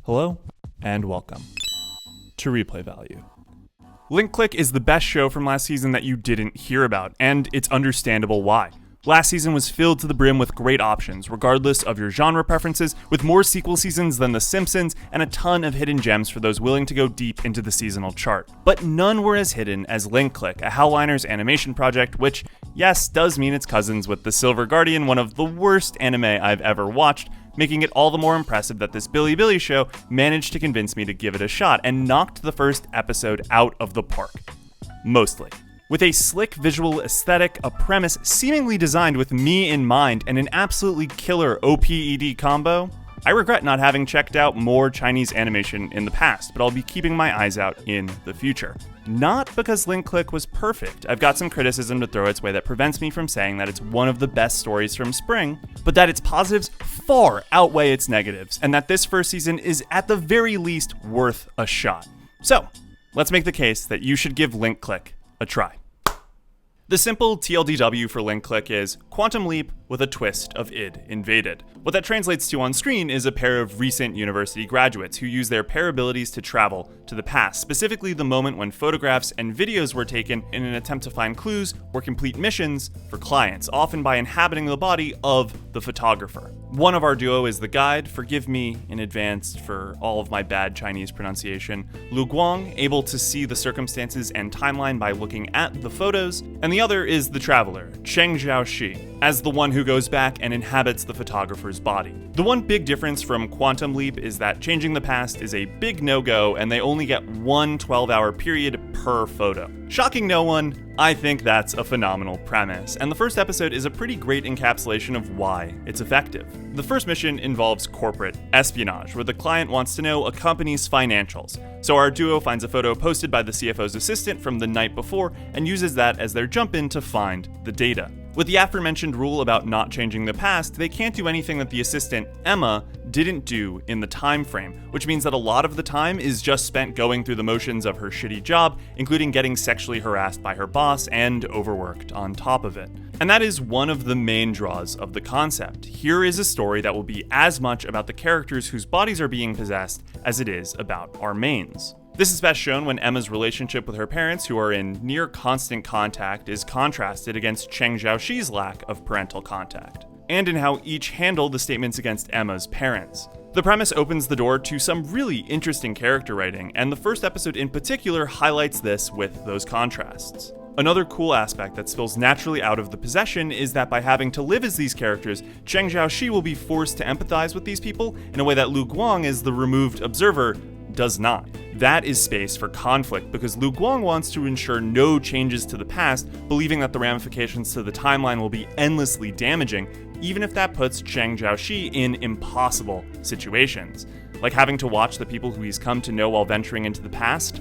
Hello, and welcome to Replay Value. Link Click is the best show from last season that you didn't hear about, and it's understandable why. Last season was filled to the brim with great options, regardless of your genre preferences, with more sequel seasons than The Simpsons, and a ton of hidden gems for those willing to go deep into the seasonal chart. But none were as hidden as Link Click, a Howliner's animation project, which, yes, does mean it's cousins with The Silver Guardian, one of the worst anime I've ever watched, making it all the more impressive that this Billy show managed to convince me to give it a shot, and knocked the first episode out of the park. Mostly. With a slick visual aesthetic, a premise seemingly designed with me in mind, and an absolutely killer OPED combo, I regret not having checked out more Chinese animation in the past, but I'll be keeping my eyes out in the future. Not because Link Click was perfect. I've got some criticism to throw its way that prevents me from saying that it's one of the best stories from spring, but that its positives far outweigh its negatives, and that this first season is at the very least worth a shot. So, let's make the case that you should give Link Click a try. The simple TLDW for Link Click is Quantum Leap with a twist of id invaded. What that translates to on screen is a pair of recent university graduates who use their pair abilities to travel to the past, specifically the moment when photographs and videos were taken in an attempt to find clues or complete missions for clients, often by inhabiting the body of the photographer. One of our duo is the guide, forgive me in advance for all of my bad Chinese pronunciation, Shiguang, able to see the circumstances and timeline by looking at the photos, and the other is the traveler, Cheng Xiaoxi, as the one who goes back and inhabits the photographer's body. The one big difference from Quantum Leap is that changing the past is a big no-go, and they only get one 12-hour period per photo. Shocking no one, I think that's a phenomenal premise, and the first episode is a pretty great encapsulation of why it's effective. The first mission involves corporate espionage, where the client wants to know a company's financials. So our duo finds a photo posted by the CFO's assistant from the night before and uses that as their jump-in to find the data. With the aforementioned rule about not changing the past, they can't do anything that the assistant, Emma, didn't do in the time frame, which means that a lot of the time is just spent going through the motions of her shitty job, including getting sexually harassed by her boss and overworked on top of it. And that is one of the main draws of the concept. Here is a story that will be as much about the characters whose bodies are being possessed as it is about our mains. This is best shown when Emma's relationship with her parents, who are in near constant contact, is contrasted against Cheng Xiaoxi's lack of parental contact, and in how each handle the statements against Emma's parents. The premise opens the door to some really interesting character writing, and the first episode in particular highlights this with those contrasts. Another cool aspect that spills naturally out of the possession is that by having to live as these characters, Cheng Xiaoxi will be forced to empathize with these people in a way that Shiguang, as the removed observer, does not. That is space for conflict, because Shiguang wants to ensure no changes to the past, believing that the ramifications to the timeline will be endlessly damaging, even if that puts Cheng Xiaoxi in impossible situations, like having to watch the people who he's come to know while venturing into the past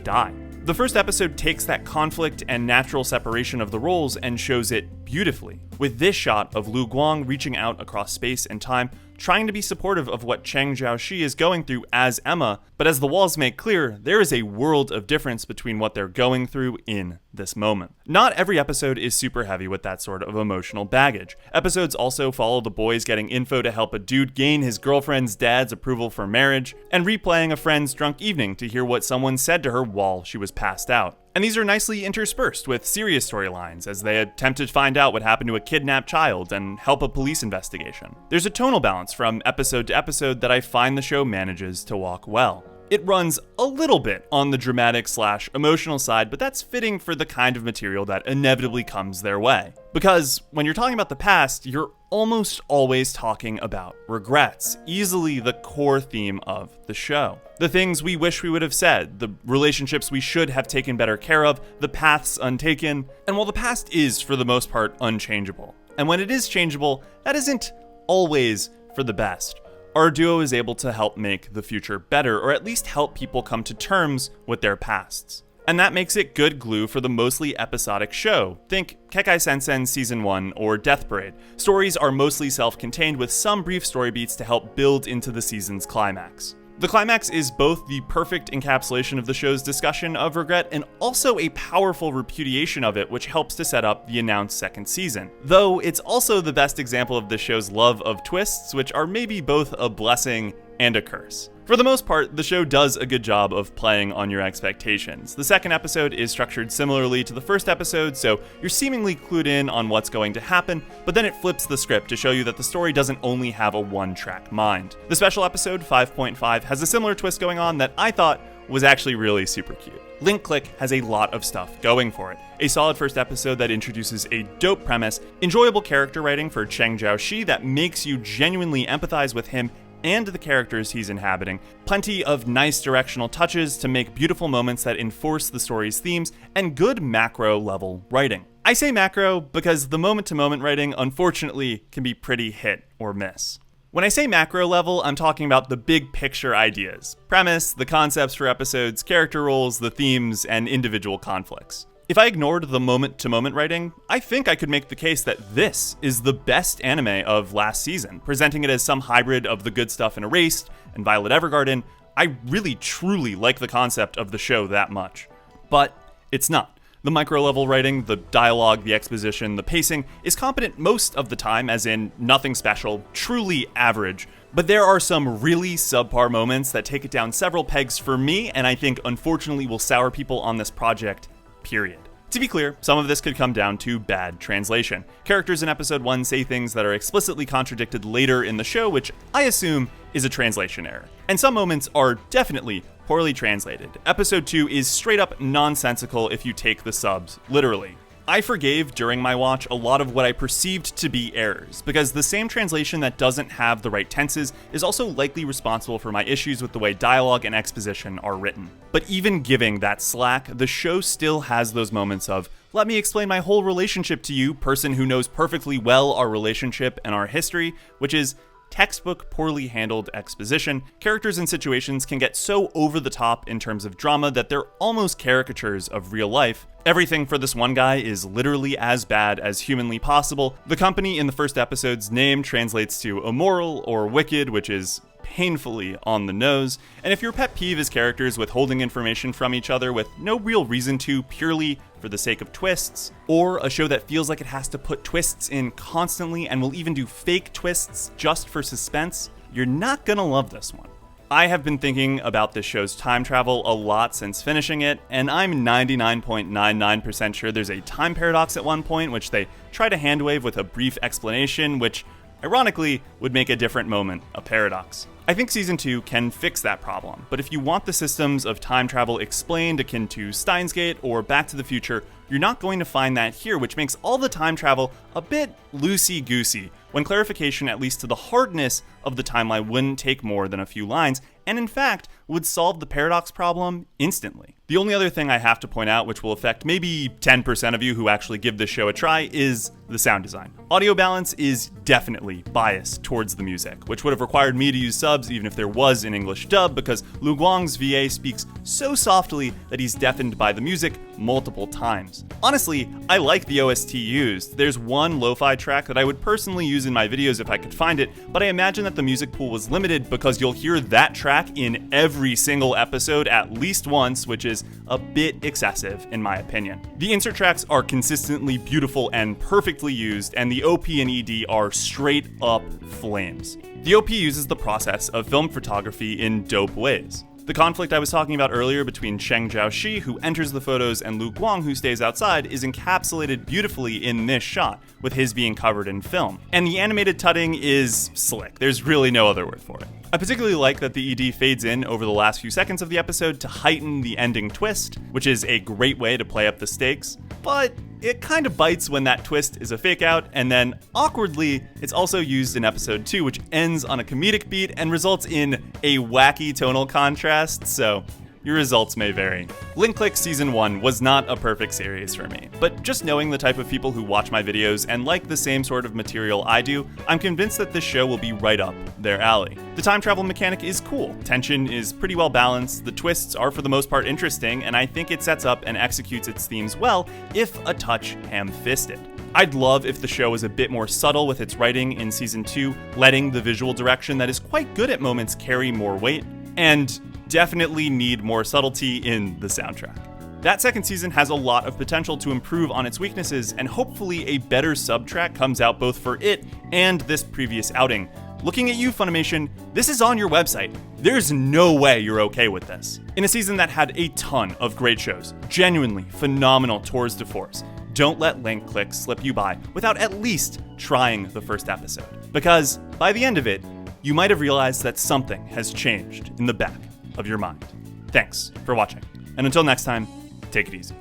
die. The first episode takes that conflict and natural separation of the roles and shows it beautifully, with this shot of Shiguang reaching out across space and time, trying to be supportive of what Cheng Xiaoxi is going through as Emma, but as the walls make clear, there is a world of difference between what they're going through in this moment. Not every episode is super heavy with that sort of emotional baggage. Episodes also follow the boys getting info to help a dude gain his girlfriend's dad's approval for marriage, and replaying a friend's drunk evening to hear what someone said to her while she was passed out. And these are nicely interspersed with serious storylines as they attempt to find out what happened to a kidnapped child and help a police investigation. There's a tonal balance from episode to episode that I find the show manages to walk well. It runs a little bit on the dramatic/emotional side, but that's fitting for the kind of material that inevitably comes their way. Because when you're talking about the past, you're almost always talking about regrets, easily the core theme of the show. The things we wish we would have said, the relationships we should have taken better care of, the paths untaken, and while the past is, for the most part, unchangeable, and when it is changeable, that isn't always for the best. Our duo is able to help make the future better, or at least help people come to terms with their pasts. And that makes it good glue for the mostly episodic show. Think Kekai Sensen Season 1 or Death Parade. Stories are mostly self-contained with some brief story beats to help build into the season's climax. The climax is both the perfect encapsulation of the show's discussion of regret and also a powerful repudiation of it, which helps to set up the announced second season. Though it's also the best example of the show's love of twists, which are maybe both a blessing and a curse. For the most part, the show does a good job of playing on your expectations. The second episode is structured similarly to the first episode, so you're seemingly clued in on what's going to happen, but then it flips the script to show you that the story doesn't only have a one-track mind. The special episode, 5.5, has a similar twist going on that I thought was actually really super cute. Link Click has a lot of stuff going for it. A solid first episode that introduces a dope premise, enjoyable character writing for Cheng Jiaoxi that makes you genuinely empathize with him and the characters he's inhabiting, plenty of nice directional touches to make beautiful moments that enforce the story's themes, and good macro-level writing. I say macro because the moment-to-moment writing, unfortunately, can be pretty hit or miss. When I say macro level, I'm talking about the big picture ideas, premise, the concepts for episodes, character roles, the themes, and individual conflicts. If I ignored the moment-to-moment writing, I think I could make the case that this is the best anime of last season, presenting it as some hybrid of The Good Stuff in Erased and Violet Evergarden. I really truly like the concept of the show that much. But it's not. The micro-level writing, the dialogue, the exposition, the pacing is competent most of the time, as in nothing special, truly average. But there are some really subpar moments that take it down several pegs for me, and I think unfortunately will sour people on this project, period. To be clear, some of this could come down to bad translation. Characters in episode 1 say things that are explicitly contradicted later in the show, which I assume is a translation error. And some moments are definitely poorly translated. Episode 2 is straight up nonsensical if you take the subs literally. I forgave during my watch a lot of what I perceived to be errors, because the same translation that doesn't have the right tenses is also likely responsible for my issues with the way dialogue and exposition are written. But even giving that slack, the show still has those moments of, let me explain my whole relationship to you, person who knows perfectly well our relationship and our history, which is textbook poorly handled exposition. Characters and situations can get so over the top in terms of drama that they're almost caricatures of real life. Everything for this one guy is literally as bad as humanly possible. The company in the first episode's name translates to immoral or wicked, which is painfully on the nose. And if your pet peeve is characters withholding information from each other with no real reason to, purely for the sake of twists, or a show that feels like it has to put twists in constantly and will even do fake twists just for suspense, you're not gonna love this one. I have been thinking about this show's time travel a lot since finishing it, and I'm 99.99% sure there's a time paradox at one point, which they try to handwave with a brief explanation, which ironically would make a different moment a paradox. I think Season 2 can fix that problem, but if you want the systems of time travel explained akin to Steins Gate or Back to the Future, you're not going to find that here, which makes all the time travel a bit loosey-goosey, when clarification, at least to the hardness of the timeline, wouldn't take more than a few lines, and in fact, would solve the paradox problem instantly. The only other thing I have to point out, which will affect maybe 10% of you who actually give this show a try, is the sound design. Audio balance is definitely biased towards the music, which would have required me to use subs even if there was an English dub, because Lu Guang's VA speaks so softly that he's deafened by the music multiple times. Honestly, I like the OST used. There's one lo-fi track that I would personally use in my videos if I could find it, but I imagine that the music pool was limited because you'll hear that track in every single episode at least once, which is a bit excessive in my opinion. The insert tracks are consistently beautiful and perfectly used, and the OP and ED are straight up flames. The OP uses the process of film photography in dope ways. The conflict I was talking about earlier between Cheng Jiaoxi, who enters the photos, and Lu Guang, who stays outside, is encapsulated beautifully in this shot, with his being covered in film. And the animated tutting is slick. There's really no other word for it. I particularly like that the ED fades in over the last few seconds of the episode to heighten the ending twist, which is a great way to play up the stakes, but it kind of bites when that twist is a fake out, and then awkwardly, it's also used in episode 2, which ends on a comedic beat and results in a wacky tonal contrast, so your results may vary. Link Click Season 1 was not a perfect series for me, but just knowing the type of people who watch my videos and like the same sort of material I do, I'm convinced that this show will be right up their alley. The time travel mechanic is cool, tension is pretty well balanced, the twists are for the most part interesting, and I think it sets up and executes its themes well, if a touch ham-fisted. I'd love if the show was a bit more subtle with its writing in Season 2, letting the visual direction that is quite good at moments carry more weight, and definitely need more subtlety in the soundtrack. That second season has a lot of potential to improve on its weaknesses, and hopefully a better subtrack comes out both for it and this previous outing. Looking at you, Funimation, this is on your website. There's no way you're okay with this. In a season that had a ton of great shows, genuinely phenomenal tours de force, don't let link clicks slip you by without at least trying the first episode. Because by the end of it, you might have realized that something has changed in the back of your mind. Thanks for watching. And until next time, take it easy.